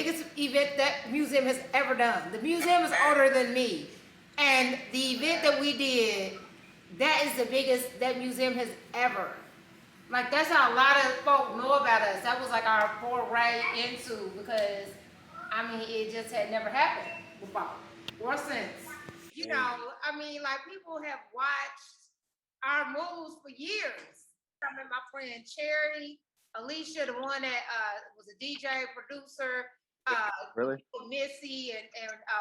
biggest event that museum has ever done. The museum is older than me. And the event that we did, that is the biggest that museum has ever. Like, that's how a lot of folk know about us. That was like our foray into, because, I mean, it just had never happened before or since. You know, I mean, like, people have watched our moves for years. I mean, my friend Cherry, Alicia, the one that was a DJ, producer, Really? Missy, and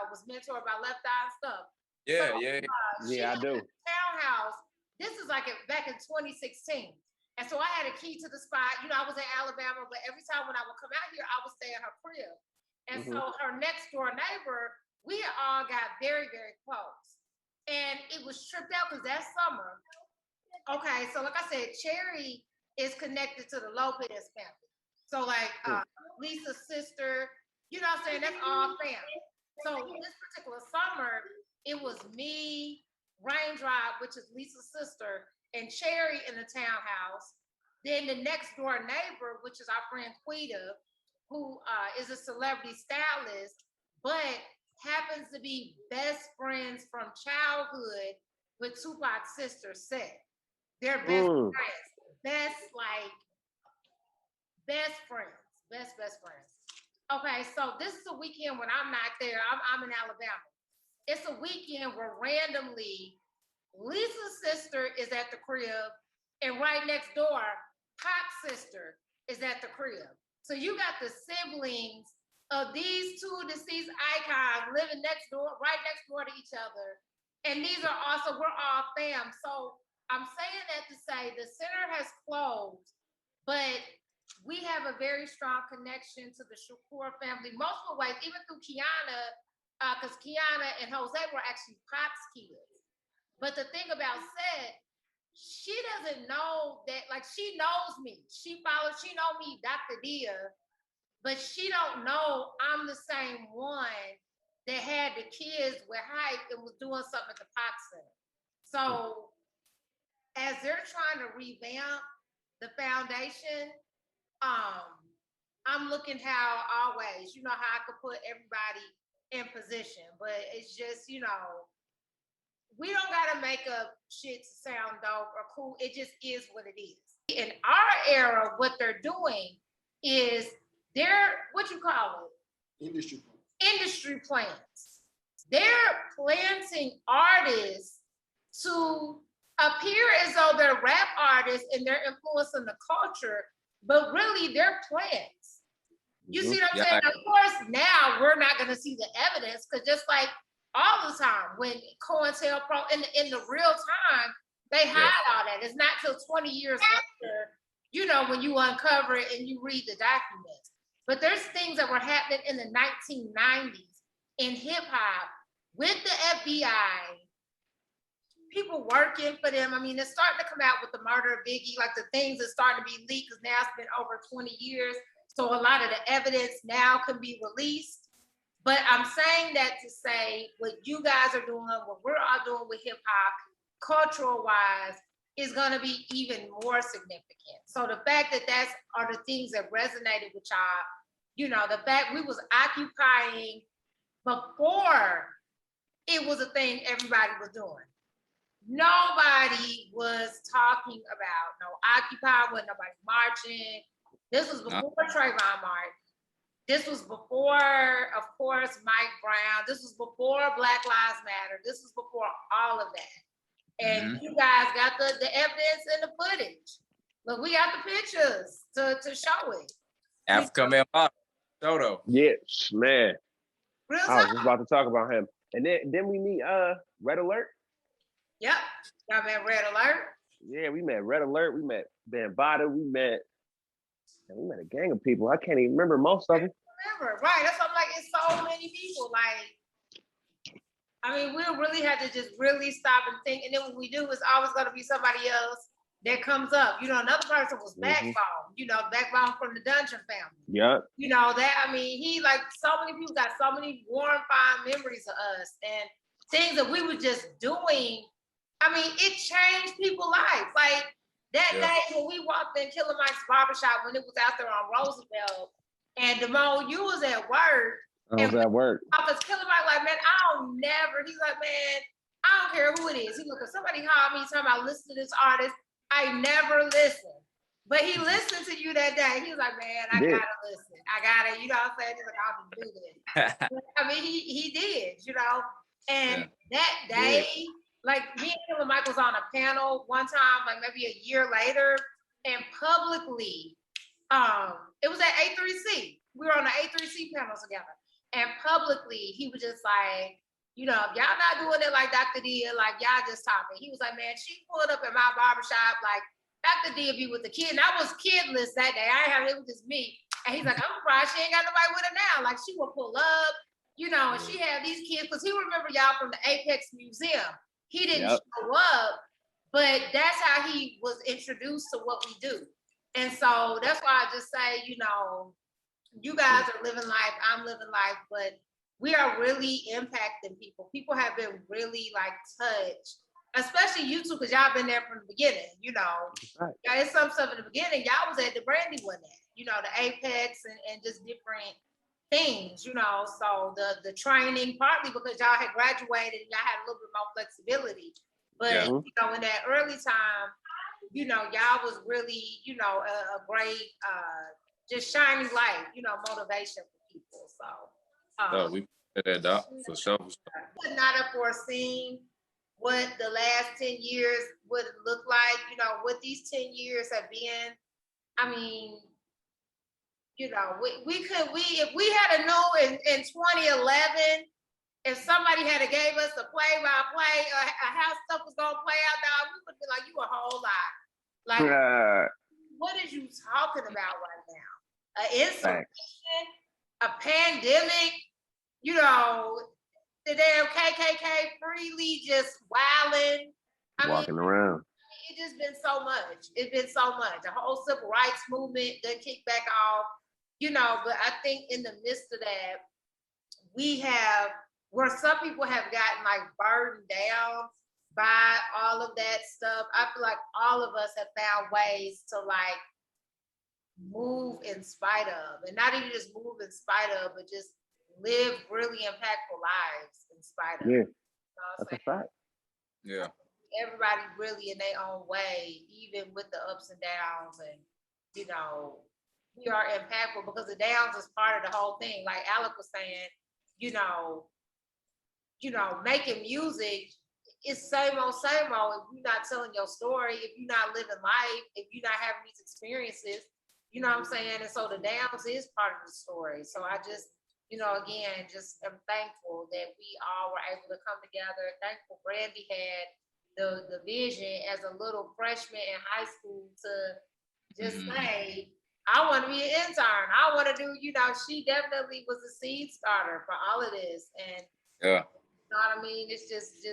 was mentored by Left Eye and stuff. Yeah, So, yeah. Yeah, I do. Townhouse. This is like back in 2016. And so I had a key to the spot. You know, I was in Alabama, but every time when I would come out here, I would stay at her crib. And so her next door neighbor, we all got very, very close. And it was tripped out because that summer, okay, so like I said, Cherry is connected to the Lopez family. So like Lisa's sister, you know what I'm saying? That's all family. So this particular summer, it was me, Raindrop, which is Lisa's sister, and Cherry in the townhouse. Then the next door neighbor, which is our friend Quita, who is a celebrity stylist, but happens to be best friends from childhood with Tupac's sister, Seth. They're best friends. Best friends. Best friends. Okay, so this is a weekend when I'm not there. I'm in Alabama. It's a weekend where randomly Lisa's sister is at the crib, and right next door, Pac's sister is at the crib. So you got the siblings of these two deceased icons living next door, right next door to each other. And these are also, we're all fam. So I'm saying that to say the center has closed, but we have a very strong connection to the Shakur family, multiple ways, even through Kiana, because Kiana and Jose were actually Pop's kids. But the thing about Seth, she doesn't know that, like, she knows me. She know me, Dr. Dia, but she don't know I'm the same one that had the kids with H.Y.P.E and was doing something at the Pop Center. So as they're trying to revamp the foundation, I'm looking how always, you know, how I could put everybody in position, but it's just, you know, we don't gotta make up shit to sound dope or cool. It just is what it is. In our era, what they're doing is they're, what you call it? Industry plants. They're planting artists to appear as though they're rap artists and they're influencing the culture, but really they're plants. You see what I'm saying? Of course, now we're not going to see the evidence, because just like all the time when COINTELPRO in the real time, they hide all that. It's not till 20 years later, you know, when you uncover it and you read the documents. But there's things that were happening in the 1990s in hip hop with the FBI, people working for them. I mean, it's starting to come out with the murder of Biggie, like the things are starting to be leaked because now it's been over 20 years. So a lot of the evidence now can be released. But I'm saying that to say what you guys are doing, what we're all doing with hip hop, cultural wise, is going to be even more significant. So the fact that that's are the things that resonated with y'all, you know, the fact we was occupying before it was a thing everybody was doing. Nobody was talking about no Occupy, wasn't nobody marching. This was before Trayvon Martin. This was before, of course, Mike Brown. This was before Black Lives Matter. This was before all of that. And you guys got the evidence and the footage. Look, we got the pictures to show it. Africa Man Shoto. Yes, man. Real I was just about to talk about him. And then we meet Red Alert. Yep. Y'all met Red Alert. Yeah, we met Red Alert. We met Nbhd. We met a gang of people. I can't even remember most of them. Remember, right? That's what I'm like. It's so many people. Like, I mean, we'll really have to just really stop and think. And then when we do, it's always going to be somebody else that comes up. You know, another person was Backbone. You know, Backbone from the Dungeon family. Yeah. You know that. I mean, he like so many people got so many warm, fond memories of us and things that we were just doing. I mean, it changed people's lives. Like that day when we walked in Killer Mike's barbershop when it was out there on Roosevelt, And Damone, you was at work. I was at work. I was killing my like, man, I'll never. He's like, man, I don't care who it is. He look, if somebody called me talking about listen to this artist, I never listen. But he listened to you that day. He was like, man, I gotta listen. I gotta, you know what I'm saying? He's like, I'm gonna do this. I mean, he did, you know. And that day, like me and Killer Mike was on a panel one time, like maybe a year later, and publicly, it was at A3C. We were on the A3C panel together. And publicly, he was just like, you know, if y'all not doing it like Dr. D, like y'all just talking. He was like, man, she pulled up at my barbershop, like Dr. D be with the kid. And I was kidless that day. I had, it was just me. And he's like, I'm surprised she ain't got nobody with her now. Like she would pull up, you know, and she had these kids, because he remember y'all from the Apex Museum. He didn't show up, but that's how he was introduced to what we do. And so that's why I just say, you know, you guys are living life, I'm living life, but we are really impacting people. People have been really like touched, especially you two, because y'all been there from the beginning, you know. Right. It's some stuff in the beginning. Y'all was at the Brandy one day, you know, the Apex and just different things, you know. So the training, partly because y'all had graduated and y'all had a little bit more flexibility. But, you know, in that early time, you know, y'all was really, you know, a great, just shining light, you know, motivation for people. So we put that down for sure. Could not have foreseen what the last 10 years would look like, you know, what these 10 years have been. I mean, you know, if we had a new in 2011, if somebody had gave us a play-by-play, how stuff was gonna play out, dog, we would be like, you a whole lot. Like, what is you talking about right now? An insurrection, a pandemic, you know, the damn KKK freely just wilding. Walking around. It's just been so much. It's been so much. The whole civil rights movement done kicked back off, you know, but I think in the midst of that, we have, where some people have gotten like burdened down by all of that stuff, I feel like all of us have found ways to like move in spite of, and not even just move in spite of, but just live really impactful lives in spite of. Yeah, you know that's a fact. Yeah. Everybody really in their own way, even with the ups and downs, and you know, we are impactful because the downs is part of the whole thing. Like Alec was saying, you know, making music is same old. If you're not telling your story, if you're not living life, if you're not having these experiences, you know what I'm saying? And so the downs is part of the story. So I just, you know, again, just am thankful that we all were able to come together. Thankful Brandy had the vision as a little freshman in high school to just say, I want to be an intern. I want to do, you know, she definitely was a seed starter for all of this. And you know what I mean? It's just,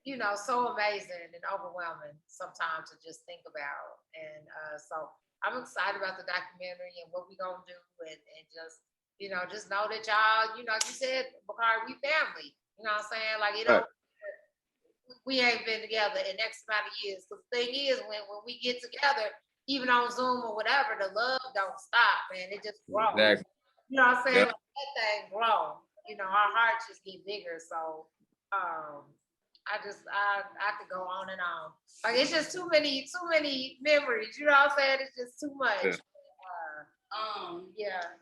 you know, so amazing and overwhelming sometimes to just think about. And so I'm excited about the documentary and what we're going to do, and just, you know, just know that y'all, you know, like you said, Bakari, we family. You know what I'm saying? Like, you know, we ain't been together in X amount of years. The thing is, when we get together, even on Zoom or whatever, the love don't stop, man. It just grows. Exactly. You know what I'm saying? Like, that thing grows. You know, our hearts just get bigger. So, I could go on and on. Like, it's just too many memories. You know what I'm saying? It's just too much. Yeah.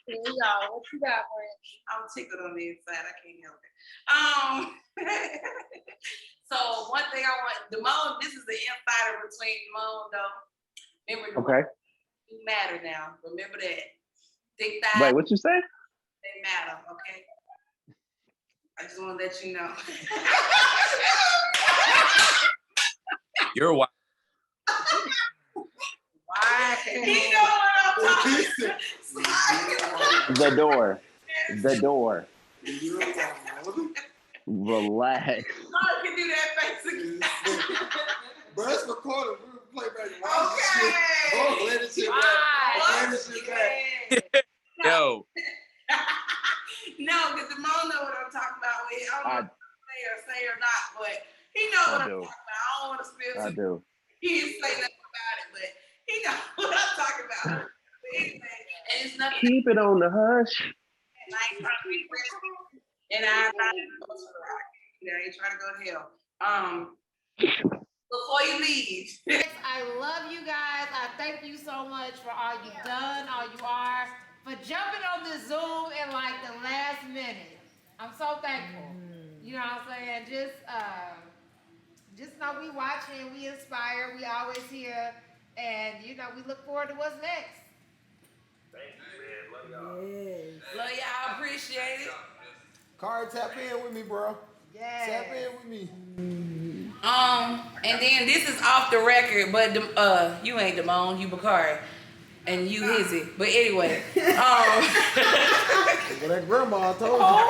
Here we go. What you got, Brandy? I'm tickled on the inside. I can't help it. So one thing I want, Damone, this is the insider between Damone, though. Remember, you matter now. Remember that. Thick thighs. Wait, what you say? They matter, okay? I just want to let you know. You're wild. Why? He know what I'm talking about. The door. Relax. I can do that face again. Bro, it's recorded. We play back. Okay. Play this shit back. Yo. No, because Damone know what I'm talking about. I don't know if say or not, but he knows what I'm talking about. I don't want to spill. I do. He didn't say nothing about it, but he knows what I'm talking about. It's nothing. Keep it on the hush. And I ain't trying to be rich. And I ain't trying to go to hell. Before you leave. I love you guys. I thank you so much for all you've done, all you are, for jumping on the Zoom in like the last minute. I'm so thankful. You know what I'm saying? Just know we watching, we inspire, we always here, and you know we look forward to what's next. Thank you, man. Love y'all. Yes. Love y'all. Appreciate it. Car, tap in with me, bro. Yes. Tap in with me. And then this is off the record, but you ain't Damone, you Bakari, and you Hizzy. But anyway, Well, that grandma told you. I'm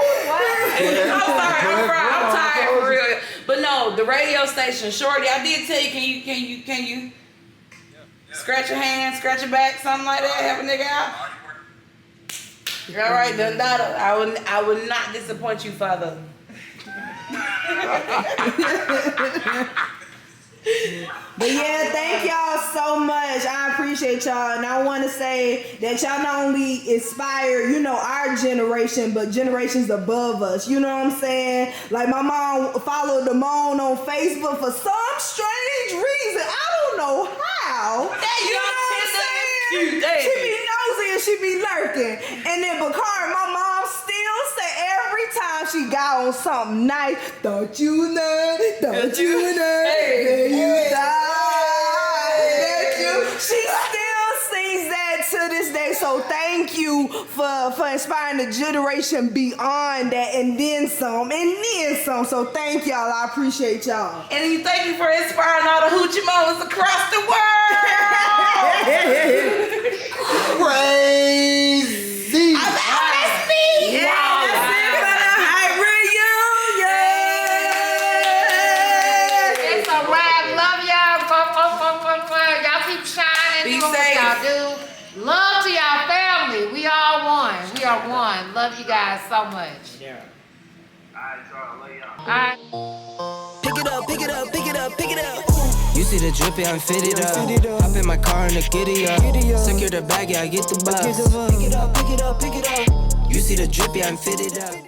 tired for real. But no, the radio station, Shorty, I did tell you, can you scratch your hand, scratch your back, something like that, help a nigga out? All right, then, I will not disappoint you, Father. But yeah, thank y'all so much. I appreciate y'all. And I want to say that y'all not only inspire, you know, our generation, but generations above us. You know what I'm saying? Like my mom followed Damone on Facebook for some strange reason. I don't know how. You know what I'm saying? She be nosy and she be lurking. And then Bakari, my mom still say every time she got on something nice, don't you know that you die. She still sings that to this day. So thank you for inspiring the generation beyond that, and then some, So thank y'all. I appreciate y'all. And thank you for inspiring all the hoochie mamas across the world. Crazy. That's me. Yeah, that's it for the hype reunion. It's a wrap. Love y'all. Y'all keep shining. Be Doing safe. what y'all do. Love to y'all family. We all one. We are one. Love you guys so much. Yeah. All right, y'all. Love y'all. All right. Pick it up, pick it up, pick it up, pick it up. You see the drippy, I'm fitted up. Hop in my car and the giddy up. Secure the bag, yeah, I get the bus. Pick it up, pick it up, pick it up. You see the drippy, I'm fitted up.